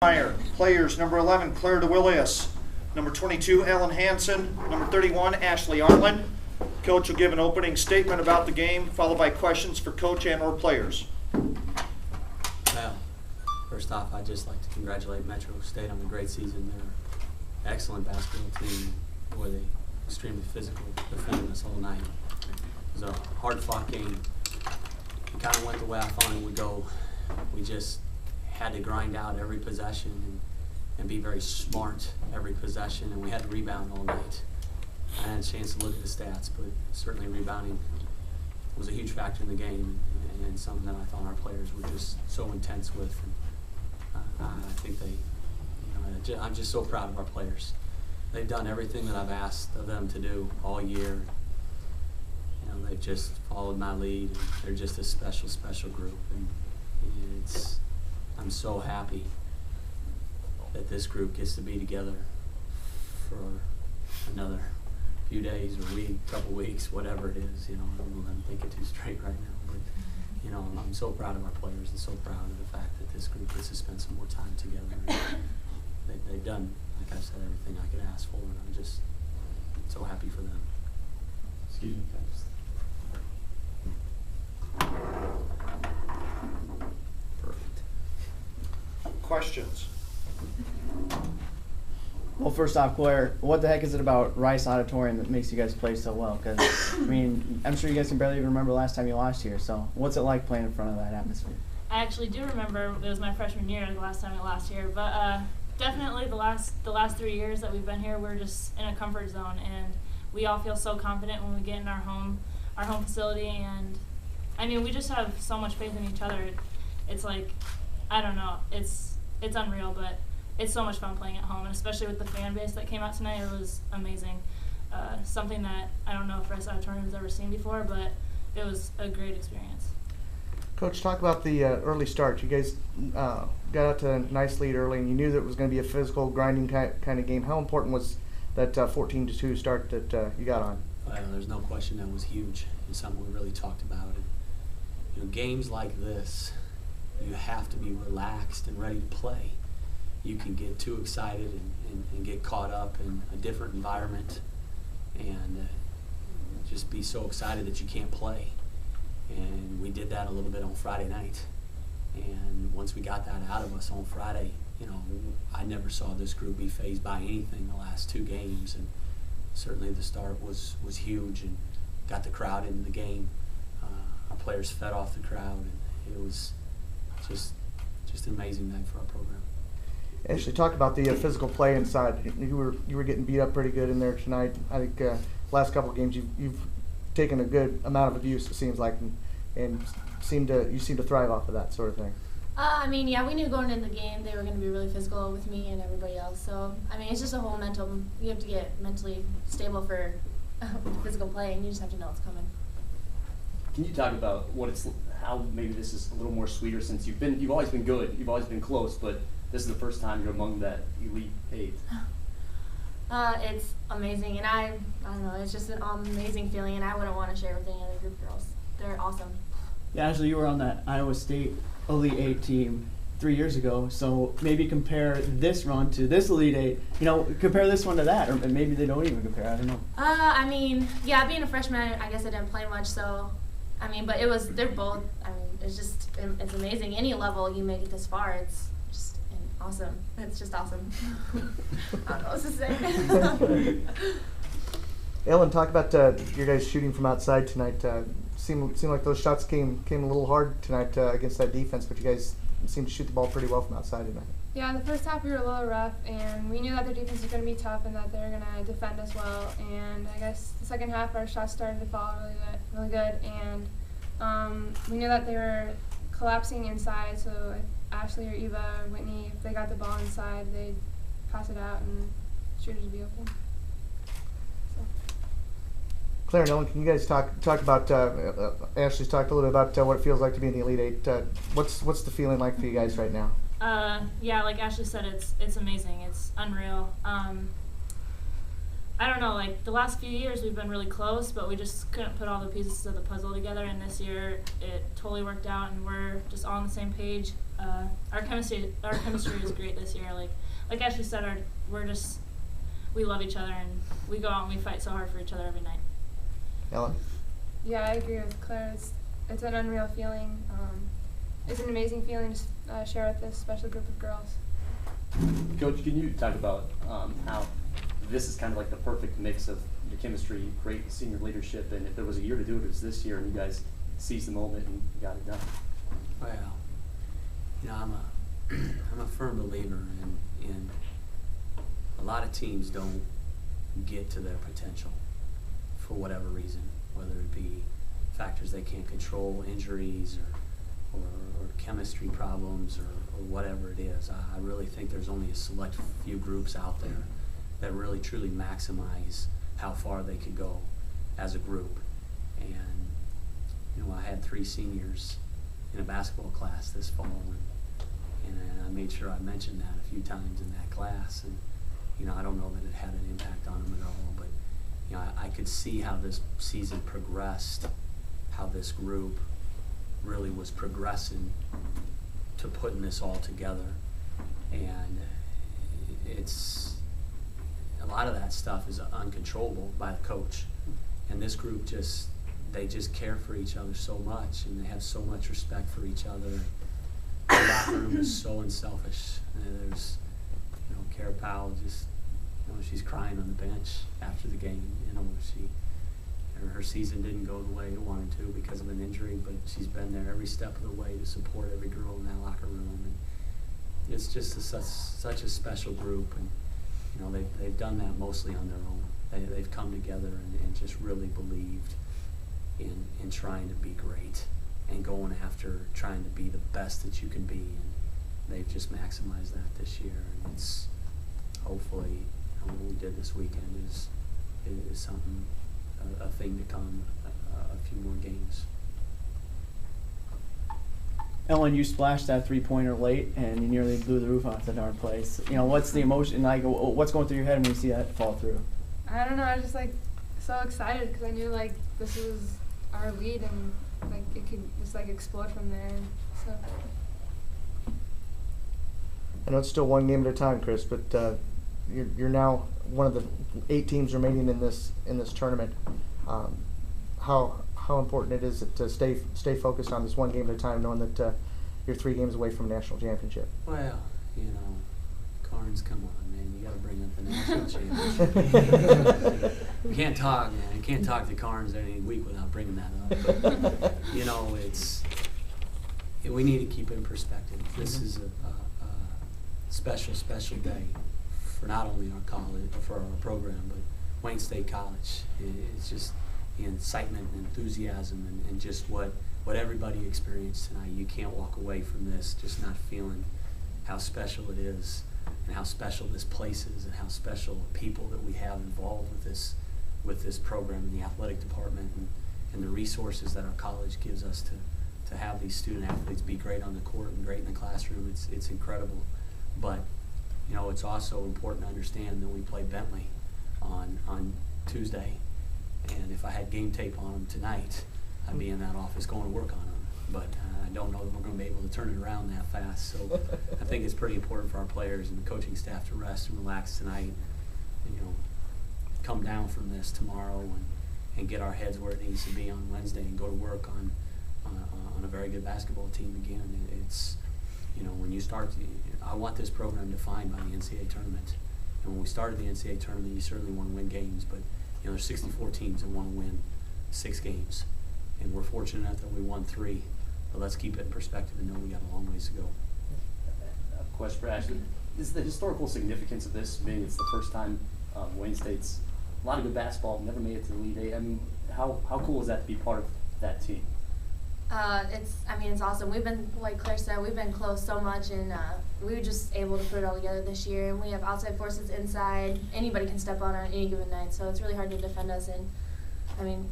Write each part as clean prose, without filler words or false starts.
Players, number 11, Clare Duwelius. Number 22, Hansen. Number 31, Ashley Arlen. Coach will give an opening statement about the game, followed by questions for coach and or players. Well, first off, I'd just like to congratulate Metro State on a great season. They're an excellent basketball team. Boy, they extremely physical, defending us all night. It was a hard-fought game. It kind of went the way I thought it would go. We just had to grind out every possession and be very smart every possession, and we had to rebound all night. I had a chance to look at the stats, but certainly rebounding was a huge factor in the game, and something that I thought our players were just so intense with. And, I think they, I'm just so proud of our players. They've done everything that I've asked of them to do all year. They've just followed my lead, and they're just a special, special group. And I'm so happy that this group gets to be together for another few days or week, couple weeks, whatever it is. I don't let them think it too straight right now. But I'm so proud of our players and so proud of the fact that this group gets to spend some more time together. They've done, like I said, everything I could ask for, and I'm just so happy for them. Excuse me, guys. Perfect. Questions? Well, first off, Claire, what the heck is it about Rice Auditorium that makes you guys play so well? Because, I'm sure you guys can barely even remember last time you lost here. So what's it like playing in front of that atmosphere? I actually do remember it was my freshman year the last time we lost here. But definitely the last 3 years that we've been here, we're just in a comfort zone. And we all feel so confident when we get in our home facility. And, we just have so much faith in each other. It's like, I don't know, it's unreal, but it's so much fun playing at home, and especially with the fan base that came out tonight, it was amazing. Something that I don't know if Rice Auditorium has ever seen before, but it was a great experience. Coach, talk about the early start. You guys got out to a nice lead early, and you knew that it was going to be a physical, grinding kind of game. How important was that 14-2 start that you got on? Well, there's no question that was huge and something we really talked about. And, games like this, you have to be relaxed and ready to play. You can get too excited and get caught up in a different environment and just be so excited that you can't play. And we did that a little bit on Friday night. And once we got that out of us on Friday, I never saw this group be fazed by anything the last 2 games. And certainly the start was huge and got the crowd into the game. Our players fed off the crowd, and it was just an amazing night for our program. Ashley, talk about the physical play inside. You were getting beat up pretty good in there tonight. I think last couple of games you've taken a good amount of abuse, it seems like, and you seem to thrive off of that sort of thing. We knew going into the game they were going to be really physical with me and everybody else. So it's just a whole mental. You have to get mentally stable for physical play, and you just have to know it's coming. Can you talk about how maybe this is a little more sweeter since you've always been good, you've always been close, but this is the first time you're among that elite 8? It's amazing, and I don't know, it's just an amazing feeling, and I wouldn't want to share with any other group of girls. They're awesome. Yeah, Ashley, you were on that Iowa State Elite 8 team 3 years ago, so maybe compare this run to this Elite 8. Compare this one to that, or maybe they don't even compare. I don't know. Being a freshman, I guess I didn't play much, so but they're both. It's amazing. Any level you make it this far, it's just awesome. It's just awesome. I don't know what to say. Ellen, talk about your guys shooting from outside tonight. Seemed like those shots came a little hard tonight against that defense, but you guys seemed to shoot the ball pretty well from outside tonight. Yeah, in the first half we were a little rough, and we knew that their defense was going to be tough and that they were going to defend us well. And I guess the second half our shots started to fall really good, and we knew that they were collapsing inside. So if Ashley or Eva or Whitney, if they got the ball inside, they'd pass it out and shooters would be open. Claire and Ellen, can you guys talk about? Ashley's talked a little bit about what it feels like to be in the Elite 8. What's the feeling like for you guys right now? Like Ashley said, it's amazing. It's unreal. I don't know, like the last few years we've been really close, but we just couldn't put all the pieces of the puzzle together, and this year it totally worked out and we're just all on the same page. Our chemistry is great this year. Like Ashley said, we love each other and we go out and we fight so hard for each other every night. Ellen? Yeah, I agree with Claire. It's an unreal feeling. It's an amazing feeling to share with this special group of girls. Coach, can you talk about how this is kind of like the perfect mix of the chemistry, great senior leadership, and if there was a year to do it, it was this year, and you guys seized the moment and got it done? Well, I'm a firm believer in a lot of teams don't get to their potential for whatever reason, whether it be factors they can't control, injuries, or chemistry problems, or whatever it is. I really think there's only a select few groups out there that really truly maximize how far they could go as a group. And I had 3 seniors in a basketball class this fall, and I made sure I mentioned that a few times in that class. And I don't know that it had an impact on them at all, but I could see how this season progressed, how this group really was progressing to putting this all together. And it's a lot of that stuff is uncontrollable by the coach, and this group they just care for each other so much, and they have so much respect for each other. The locker room is so unselfish. There's Cara Powell she's crying on the bench after the game. Her season didn't go the way it wanted to because of an injury, but she's been there every step of the way to support every girl in that locker room. And it's just such a special group, and they've done that mostly on their own. They've come together and just really believed in trying to be great and going after trying to be the best that you can be. And they've just maximized that this year. And it's hopefully what we did this weekend is something, a thing to come, a few more games. Ellen, you splashed that 3-pointer late, and you nearly blew the roof off the darn place. What's the emotion, what's going through your head when you see that fall through? I don't know, I was just so excited because I knew this was our lead and it could just explode from there. So. I know it's still one game at a time, Chris, but you're now one of the 8 teams remaining in this tournament. How important it is to stay focused on this one game at a time, knowing that you're 3 games away from a national championship? Well, Carnes, come on, man, you got to bring up the national championship. You can't talk, man. You can't talk to Carnes any week without bringing that up. But, we need to keep it in perspective. This is a special day for not only our college, for our program, but Wayne State College. It's just the excitement and enthusiasm and just what everybody experienced tonight. You can't walk away from this just not feeling how special it is and how special this place is and how special people that we have involved with this program in the athletic department and the resources that our college gives us to have these student athletes be great on the court and great in the classroom. It's incredible. But it's also important to understand that we play Bentley on Tuesday, and if I had game tape on them tonight, I'd be in that office going to work on them. But I don't know that we're going to be able to turn it around that fast. So I think it's pretty important for our players and the coaching staff to rest and relax tonight, and come down from this tomorrow and get our heads where it needs to be on Wednesday and go to work on a very good basketball team again. It's when you start, I want this program defined by the NCAA tournament. And when we started the NCAA tournament, you certainly want to win games, but there's 64 teams that want to win 6 games. And we're fortunate enough that we won 3, but let's keep it in perspective and know we got a long ways to go. A question for Ashley. Is the historical significance of this being it's the first time Wayne State's a lot of good basketball, never made it to the Elite Eight? I mean, how cool is that to be part of that team? It's awesome. We've been, like Claire said, we've been close so much, and we were just able to put it all together this year. And we have outside forces inside. Anybody can step on any given night, so it's really hard to defend us. And I don't know,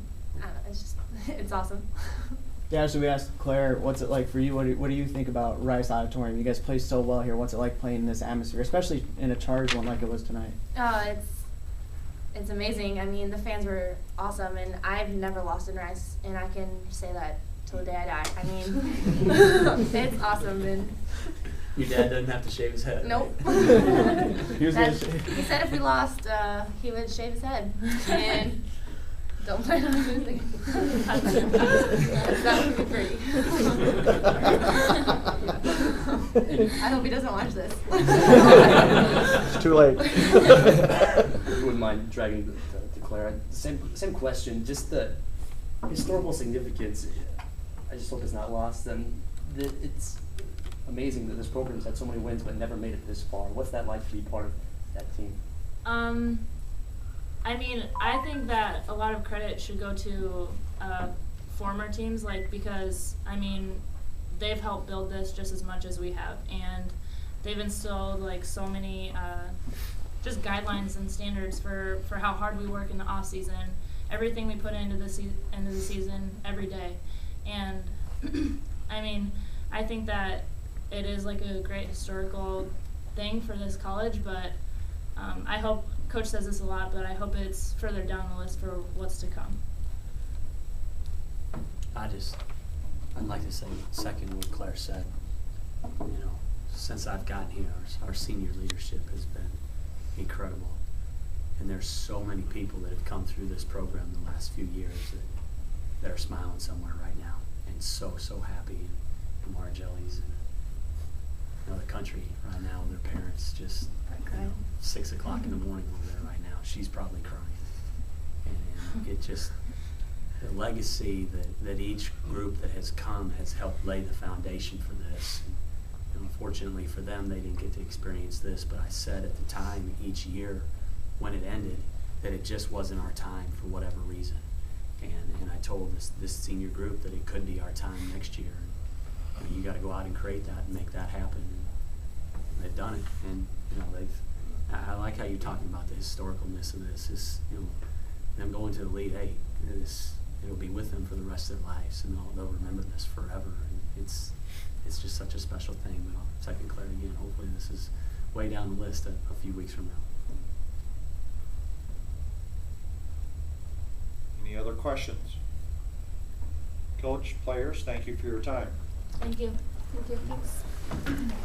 it's awesome. Yeah, so we asked Claire, what's it like for you? What do you think about Rice Auditorium? You guys play so well here. What's it like playing in this atmosphere, especially in a charged one like it was tonight? it's amazing. I mean, the fans were awesome, and I've never lost in Rice, and I can say that till the day I die. I mean, it's awesome. And Your dad doesn't have to shave his head. nope. He was gonna say- He said if we lost, he would shave his head, and don't plan on losing. That would be pretty. I hope he doesn't watch this. It's too late. If you wouldn't mind dragging to Clare. Same question, just the historical significance. I just hope it's not lost. And it's amazing that this program's had so many wins but never made it this far. What's that like to be part of that team? I mean, I think that a lot of credit should go to former teams, like, because, I mean, they've helped build this just as much as we have, and they've instilled, like, so many just guidelines and standards for how hard we work in the off season, everything we put into the season every day. And I mean, I think that it is like a great historical thing for this college, but I hope, Coach says this a lot, but I hope it's further down the list for what's to come. I'd like to say, second what Claire said, you know, since I've gotten here, our senior leadership has been incredible. And there's so many people that have come through this program the last few years that are smiling somewhere right now and so happy. And Mara Jellies and, you know, the country right now, their parents just, you know, 6 o'clock in the morning over there right now. She's probably crying. And it just, the legacy that each group that has come has helped lay the foundation for this. And unfortunately for them, they didn't get to experience this, but I said at the time, each year when it ended, that it just wasn't our time for whatever reason. And I told this senior group that it could be our time next year. And you got to go out and create that and make that happen. And they've done it. And, you know, I like how you're talking about the historicalness of this. Is, you know, them going to the Elite Eight. It'll be with them for the rest of their lives, and they'll remember this forever. And it's just such a special thing. But I'll second Claire again. Hopefully, this is way down the list a few weeks from now. Any other questions? Coach, players, thank you for your time. Thank you. Thank you. Thanks.